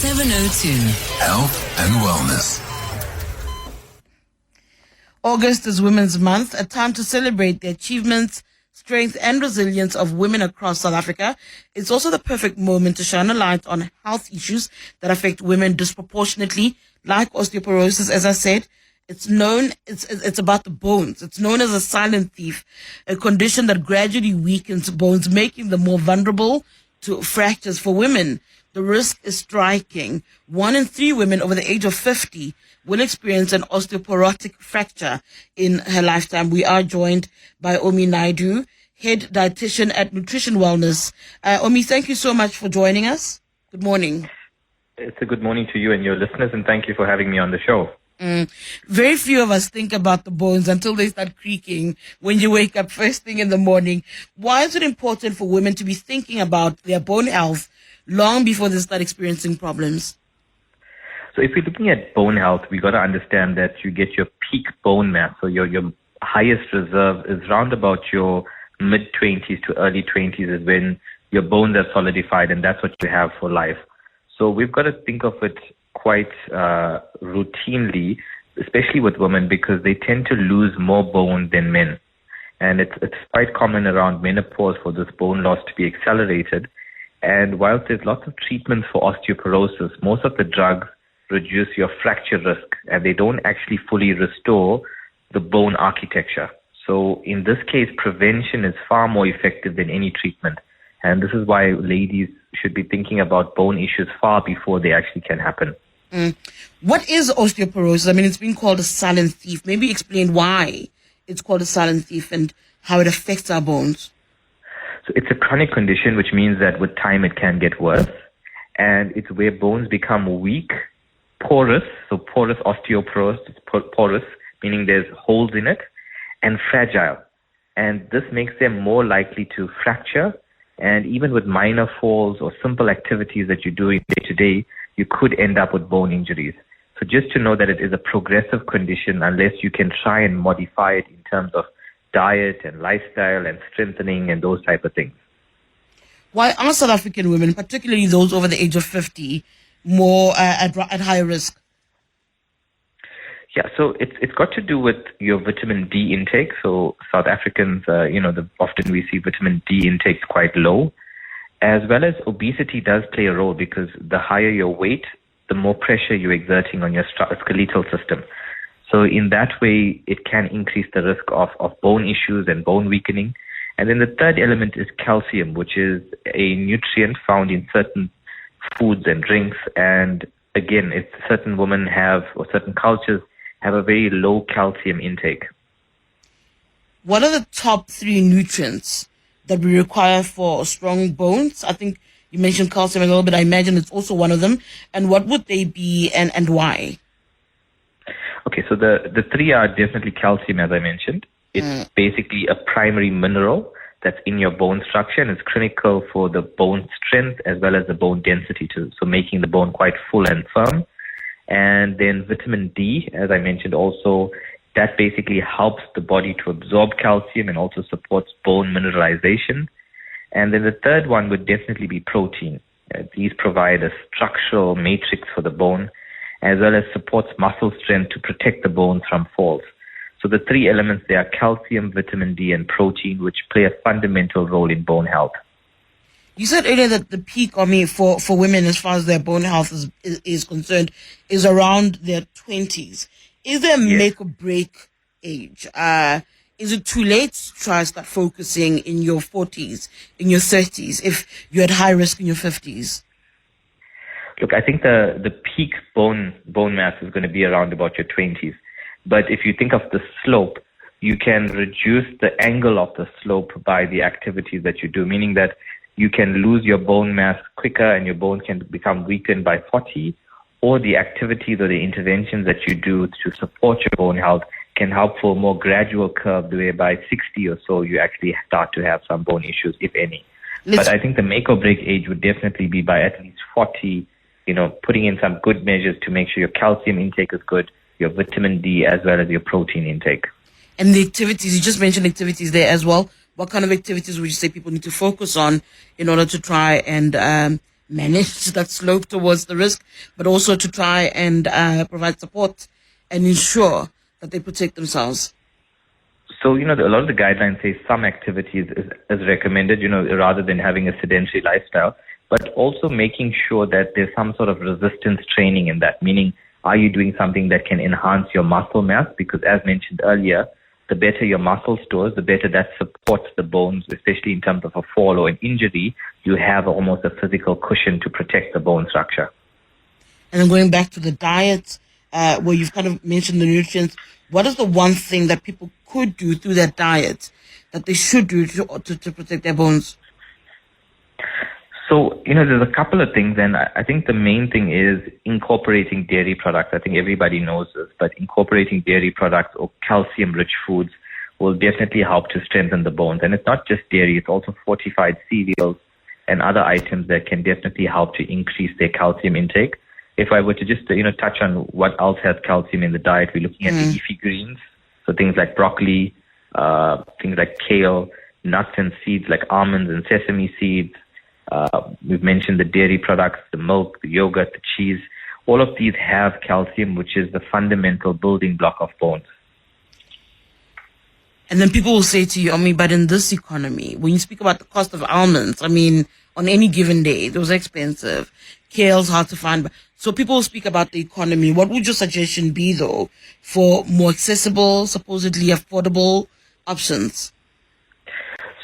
702. Health and wellness. August is Women's Month, a time to celebrate the achievements, strength and resilience of women across South Africa. It's also the perfect moment to shine a light on health issues that affect women disproportionately, like osteoporosis, as I said. It's about the bones. It's known as a silent thief, a condition that gradually weakens bones, making them more vulnerable to fractures. For women, the risk is striking. 1 in 3 women over the age of 50 will experience an osteoporotic fracture in her lifetime. We are joined by Omy Naidoo, head dietitian at Nutrition Wellness. Omy, thank you so much for joining us. Good morning. It's a good morning to you and your listeners, and thank you for having me on the show. Very few of us think about the bones until they start creaking when you wake up first thing in the morning. Why is it important for women to be thinking about their bone health long before they start experiencing problems? So if we're looking at bone health, we got to understand that you get your peak bone mass. So your highest reserve is round about your mid-20s to early 20s is when your bones are solidified, and that's what you have for life. So we've got to think of it quite routinely, especially with women, because they tend to lose more bone than men. And it's quite common around menopause for this bone loss to be accelerated. And whilst there's lots of treatments for osteoporosis, most of the drugs reduce your fracture risk, and they don't actually fully restore the bone architecture. So in this case, prevention is far more effective than any treatment. And this is why ladies should be thinking about bone issues far before they actually can happen. What is osteoporosis? I mean, it's been called a silent thief. Maybe explain why it's called a silent thief and how it affects our bones. So it's a chronic condition, which means that with time it can get worse. And it's where bones become weak, porous, so porous osteoporosis, porous, meaning there's holes in it, and fragile. And this makes them more likely to fracture. And even with minor falls or simple activities that you're doing day to day, you could end up with bone injuries. So just to know that it is a progressive condition unless you can try and modify it in terms of diet and lifestyle and strengthening and those type of things. Why are South African women, particularly those over the age of 50, more at higher risk? Yeah, so it's got to do with your vitamin D intake. So South Africans, often we see vitamin D intake quite low, as well as obesity does play a role because the higher your weight, the more pressure you're exerting on your skeletal system. So in that way, it can increase the risk of bone issues and bone weakening. And then the third element is calcium, which is a nutrient found in certain foods and drinks. And again, if certain women have, or certain cultures have a very low calcium intake. What are the top 3 nutrients that we require for strong bones? I think you mentioned calcium a little bit. I imagine it's also one of them. And what would they be and why? Okay, so the 3 are definitely calcium, as I mentioned. It's basically a primary mineral that's in your bone structure, and it's critical for the bone strength as well as the bone density too, so making the bone quite full and firm. And then vitamin D, as I mentioned also, that basically helps the body to absorb calcium and also supports bone mineralization. And then the third one would definitely be protein. These provide a structural matrix for the bone, as well as supports muscle strength to protect the bones from falls. So the 3 elements, they are calcium, vitamin D, and protein, which play a fundamental role in bone health. You said earlier that the peak, for women as far as their bone health is concerned, is around their 20s. Is there a make or break age? Is it too late to try to start focusing in your 40s, in your 30s, if you're at high risk in your 50s? Look, I think the peak bone mass is going to be around about your 20s. But if you think of the slope, you can reduce the angle of the slope by the activities that you do, meaning that you can lose your bone mass quicker and your bone can become weakened by 40, or the activities or the interventions that you do to support your bone health can help for a more gradual curve, where by 60 or so you actually start to have some bone issues, if any. But I think the make or break age would definitely be by at least 40, putting in some good measures to make sure your calcium intake is good, your vitamin D, as well as your protein intake. And the activities, you just mentioned activities there as well. What kind of activities would you say people need to focus on in order to try and manage that slope towards the risk, but also to try and provide support and ensure that they protect themselves? So, a lot of the guidelines say some activities is recommended, rather than having a sedentary lifestyle, but also making sure that there's some sort of resistance training in that, meaning are you doing something that can enhance your muscle mass? Because as mentioned earlier, the better your muscle stores, the better that supports the bones, especially in terms of a fall or an injury. You have almost a physical cushion to protect the bone structure. And then going back to the diet, where you've kind of mentioned the nutrients, what is the one thing that people could do through that diet that they should do to protect their bones? So, there's a couple of things, and I think the main thing is incorporating dairy products. I think everybody knows this, but incorporating dairy products or calcium-rich foods will definitely help to strengthen the bones. And it's not just dairy, it's also fortified cereals and other items that can definitely help to increase their calcium intake. If I were to just, touch on what else has calcium in the diet, we're looking at the leafy greens, so things like broccoli, things like kale, nuts and seeds like almonds and sesame seeds. We've mentioned the dairy products, the milk, the yogurt, the cheese. All of these have calcium, which is the fundamental building block of bones. And then people will say to you, Omy, but in this economy, when you speak about the cost of almonds, on any given day, those are expensive. Kale's hard to find. So people will speak about the economy. What would your suggestion be, though, for more accessible, supposedly affordable options?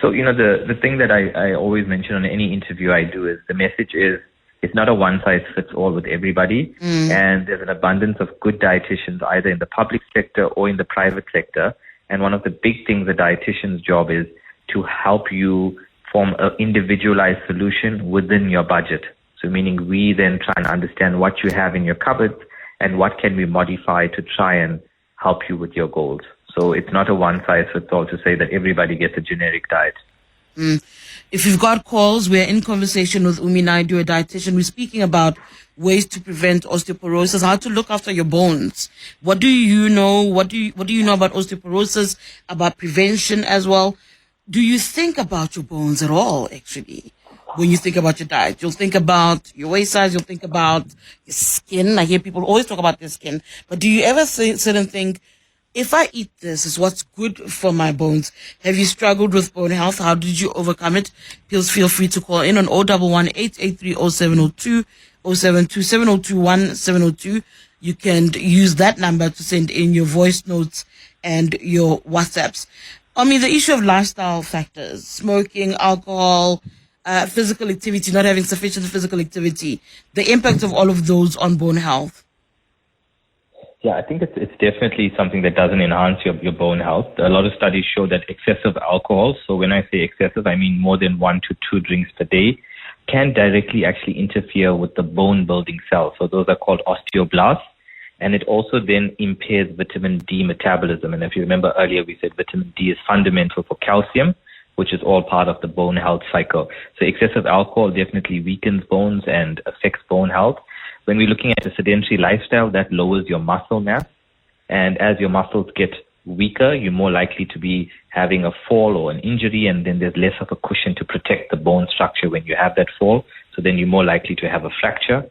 So, the thing that I always mention on any interview I do is the message is it's not a one-size-fits-all with everybody. And there's an abundance of good dietitians either in the public sector or in the private sector. And one of the big things a dietitian's job is to help you form an individualized solution within your budget. So meaning we then try and understand what you have in your cupboard and what can we modify to try and help you with your goals. So it's not a one-size-fits-all to say that everybody gets a generic diet. If you've got calls, we're in conversation with Omy Naidoo, a dietitian. We're speaking about ways to prevent osteoporosis, how to look after your bones. What do you know? What do you know about osteoporosis, about prevention as well? Do you think about your bones at all, actually? When you think about your diet, you'll think about your waist size, you'll think about your skin. I hear people always talk about their skin. But do you ever sit and think, if I eat this, is what's good for my bones? Have you struggled with bone health? How did you overcome it? Please feel free to call in on 011-883-0702, 072-7021-702. You can use that number to send in your voice notes and your WhatsApps. The issue of lifestyle factors, smoking, alcohol, physical activity, not having sufficient physical activity, the impact of all of those on bone health. Yeah, I think it's definitely something that doesn't enhance your bone health. A lot of studies show that excessive alcohol, so when I say excessive, I mean more than 1 to 2 drinks per day, can directly actually interfere with the bone building cells. So those are called osteoblasts. And it also then impairs vitamin D metabolism. And if you remember earlier, we said vitamin D is fundamental for calcium, which is all part of the bone health cycle. So excessive alcohol definitely weakens bones and affects bone health. When we're looking at a sedentary lifestyle, that lowers your muscle mass. And as your muscles get weaker, you're more likely to be having a fall or an injury, and then there's less of a cushion to protect the bone structure when you have that fall. So then you're more likely to have a fracture.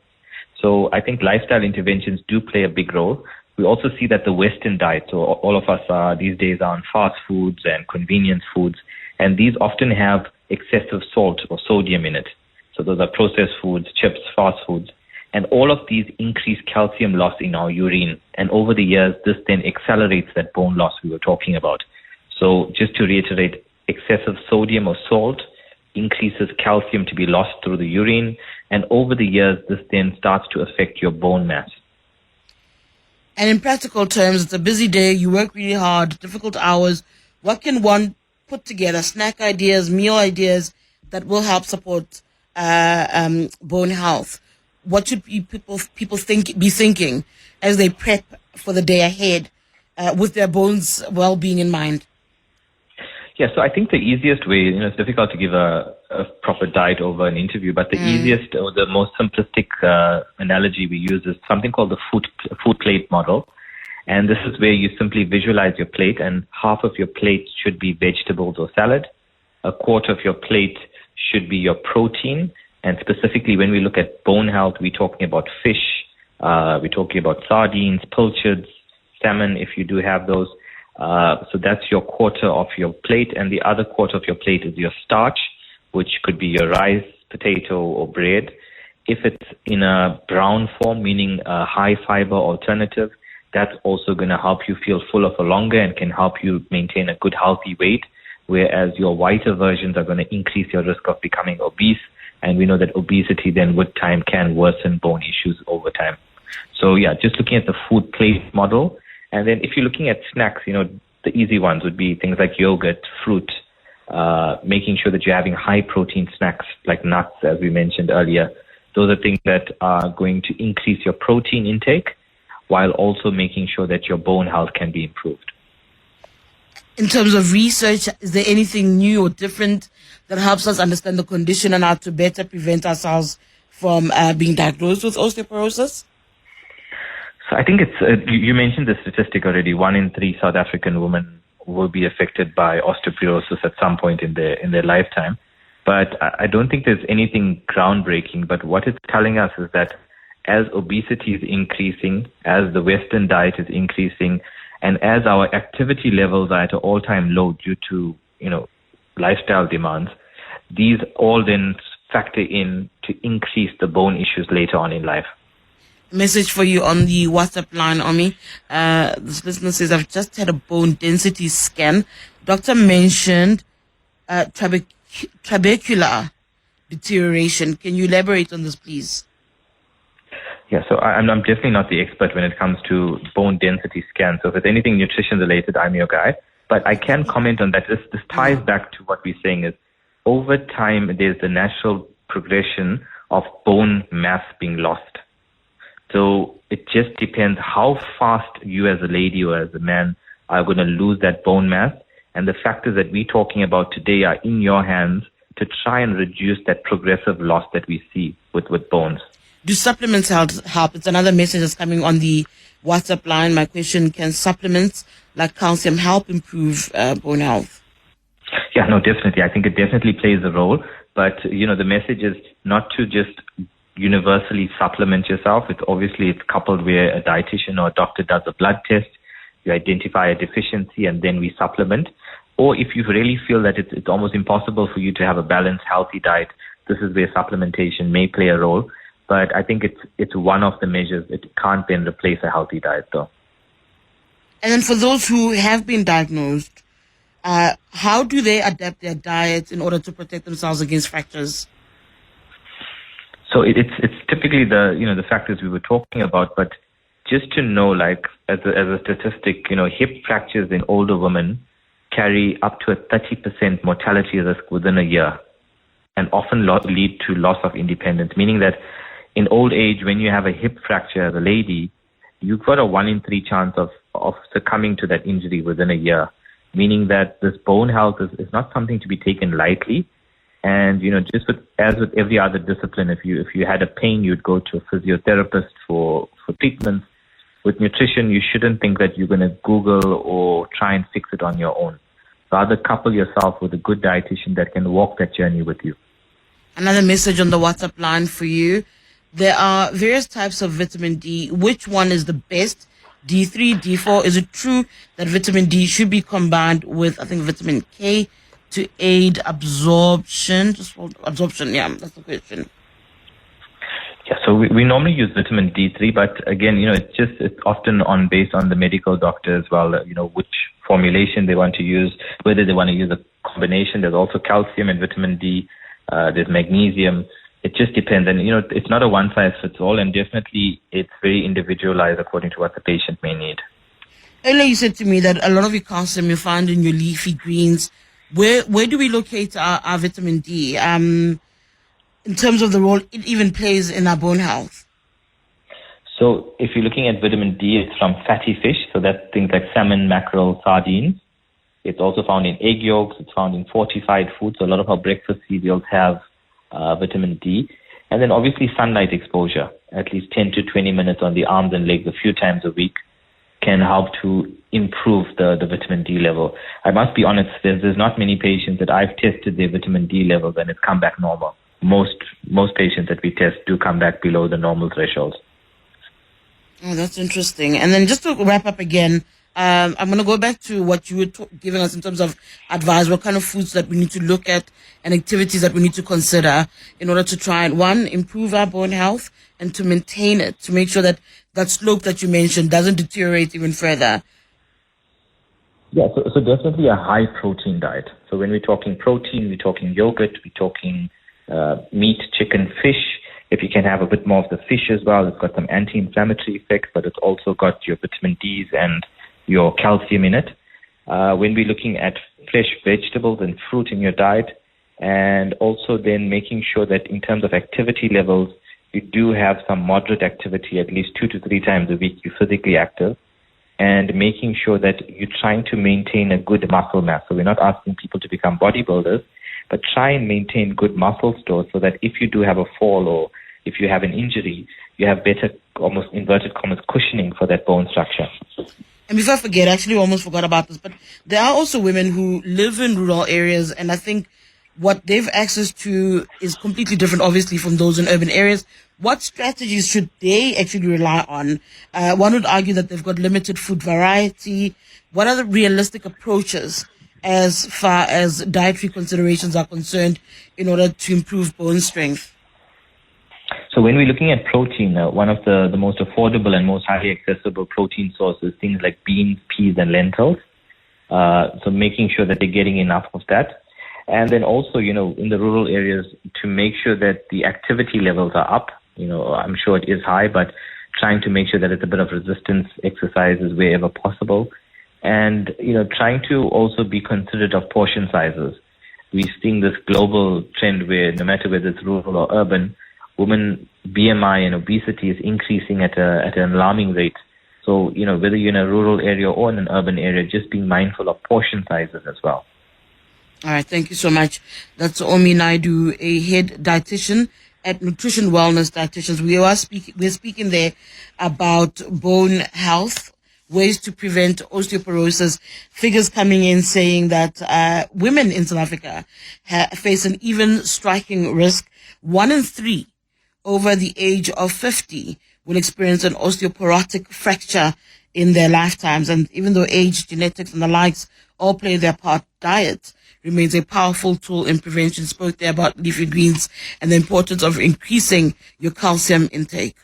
So I think lifestyle interventions do play a big role. We also see that the Western diet, so all of us these days are on fast foods and convenience foods, and these often have excessive salt or sodium in it. So those are processed foods, chips, fast foods. And all of these increase calcium loss in our urine. And over the years, this then accelerates that bone loss we were talking about. So just to reiterate, excessive sodium or salt increases calcium to be lost through the urine. And over the years, this then starts to affect your bone mass. And in practical terms, it's a busy day, you work really hard, difficult hours. What can one put together, snack ideas, meal ideas that will help support bone health? What should people be thinking as they prep for the day ahead with their bones well-being in mind? Yeah, so I think the easiest way, it's difficult to give a proper diet over an interview, but the easiest or the most simplistic analogy we use is something called the food plate model. And this is where you simply visualize your plate, and half of your plate should be vegetables or salad. A quarter of your plate should be your protein, And specifically, when we look at bone health, we're talking about fish, we're talking about sardines, pilchards, salmon, if you do have those. So that's your quarter of your plate, and the other quarter of your plate is your starch, which could be your rice, potato, or bread. If it's in a brown form, meaning a high fiber alternative, that's also going to help you feel fuller for longer and can help you maintain a good healthy weight, whereas your whiter versions are going to increase your risk of becoming obese. And we know that obesity then with time can worsen bone issues over time. So yeah, just looking at the food plate model. And then if you're looking at snacks, the easy ones would be things like yogurt, fruit, making sure that you're having high protein snacks like nuts, as we mentioned earlier. Those are things that are going to increase your protein intake while also making sure that your bone health can be improved. In terms of research, is there anything new or different that helps us understand the condition and how to better prevent ourselves from being diagnosed with osteoporosis? So I think it's, you mentioned the statistic already, 1 in 3 South African women will be affected by osteoporosis at some point in their lifetime. But I don't think there's anything groundbreaking. But what it's telling us is that as obesity is increasing, as the Western diet is increasing, and as our activity levels are at an all-time low due to, lifestyle demands, these all then factor in to increase the bone issues later on in life. Message for you on the WhatsApp line, Omy. This listener says, I've just had a bone density scan. Doctor mentioned trabecular deterioration. Can you elaborate on this, please? Yeah, so I'm definitely not the expert when it comes to bone density scans. So if it's anything nutrition related, I'm your guy. But I can comment on that. This ties back to what we're saying is over time, there's the natural progression of bone mass being lost. So it just depends how fast you as a lady or as a man are going to lose that bone mass. And the factors that we're talking about today are in your hands to try and reduce that progressive loss that we see with bones. Do supplements help? It's another message that's coming on the WhatsApp line. My question, can supplements like calcium help improve bone health? Yeah, no, definitely. I think it definitely plays a role. But, the message is not to just universally supplement yourself. It's coupled where a dietitian or a doctor does a blood test, you identify a deficiency, and then we supplement. Or if you really feel that it's almost impossible for you to have a balanced, healthy diet, this is where supplementation may play a role. But I think it's one of the measures. It can't then replace a healthy diet, though. And then for those who have been diagnosed, how do they adapt their diets in order to protect themselves against fractures? So it's typically the factors we were talking about, but just to know, like as a statistic, hip fractures in older women carry up to a 30% mortality risk within a year, and often lead to loss of independence. Meaning that in old age, when you have a hip fracture as a lady, you've got a 1 in 3 chance of succumbing to that injury within a year. Meaning that this bone health is not something to be taken lightly. And, just as with every other discipline, if you had a pain, you'd go to a physiotherapist for treatment. With nutrition, you shouldn't think that you're going to Google or try and fix it on your own. Rather, couple yourself with a good dietitian that can walk that journey with you. Another message on the WhatsApp line for you. There are various types of vitamin D. Which one is the best? D3, D4. Is it true that vitamin D should be combined with, vitamin K to aid absorption? Absorption, yeah, that's the question. Yeah, so we normally use vitamin D3, but again, it's often based on the medical doctor as well, which formulation they want to use, whether they want to use a combination. There's also calcium and vitamin D, there's magnesium. It just depends. And, it's not a one-size-fits-all, and definitely it's very individualized according to what the patient may need. Earlier you said to me that a lot of your calcium you find in your leafy greens. Where do we locate our vitamin D in terms of the role it even plays in our bone health? So if you're looking at vitamin D, it's from fatty fish. So that's things like salmon, mackerel, sardines. It's also found in egg yolks. It's found in fortified foods. So a lot of our breakfast cereals have vitamin D. And then obviously sunlight exposure, at least 10 to 20 minutes on the arms and legs a few times a week, can help to improve the vitamin D level. I must be honest, there's not many patients that I've tested their vitamin D levels and it's come back normal. most patients that we test do come back below the normal thresholds. Oh, that's interesting. And then just to wrap up again, I'm going to go back to what you were giving us in terms of advice, what kind of foods that we need to look at and activities that we need to consider in order to try and, one, improve our bone health and to maintain it, to make sure that that slope that you mentioned doesn't deteriorate even further. Yeah, so definitely a high protein diet. So when we're talking protein, we're talking yogurt, we're talking meat, chicken, fish. If you can have a bit more of the fish as well, it's got some anti-inflammatory effect, but it's also got your vitamin D's and your calcium in it. When we're looking at fresh vegetables and fruit in your diet, and also then making sure that in terms of activity levels, you do have some moderate activity, at least 2 to 3 times a week, you're physically active, and making sure that you're trying to maintain a good muscle mass. So we're not asking people to become bodybuilders, but try and maintain good muscle stores so that if you do have a fall or if you have an injury, you have better, almost inverted commas, cushioning for that bone structure. And before I forget, I actually almost forgot about this, but there are also women who live in rural areas, and I think what they've access to is completely different, obviously, from those in urban areas. What strategies should they actually rely on? One would argue that they've got limited food variety. What are the realistic approaches as far as dietary considerations are concerned in order to improve bone strength? So when we're looking at protein, one of the most affordable and most highly accessible protein sources, things like beans, peas, and lentils. So making sure that they're getting enough of that. And then also, in the rural areas, to make sure that the activity levels are up. I'm sure it is high, but trying to make sure that it's a bit of resistance exercises wherever possible. And, trying to also be considerate of portion sizes. We're seeing this global trend where no matter whether it's rural or urban, women BMI and obesity is increasing at an alarming rate. So, whether you're in a rural area or in an urban area, just being mindful of portion sizes as well. All right, thank you so much. That's Omy Naidoo, a head dietitian at Nutrition Wellness Dietitians. We're speaking there about bone health, ways to prevent osteoporosis. Figures coming in saying that women in South Africa face an even striking risk. 1 in 3 over the age of 50 will experience an osteoporotic fracture in their lifetimes. And even though age, genetics, and the likes all play their part, diet remains a powerful tool in prevention. Spoke there about leafy greens and the importance of increasing your calcium intake.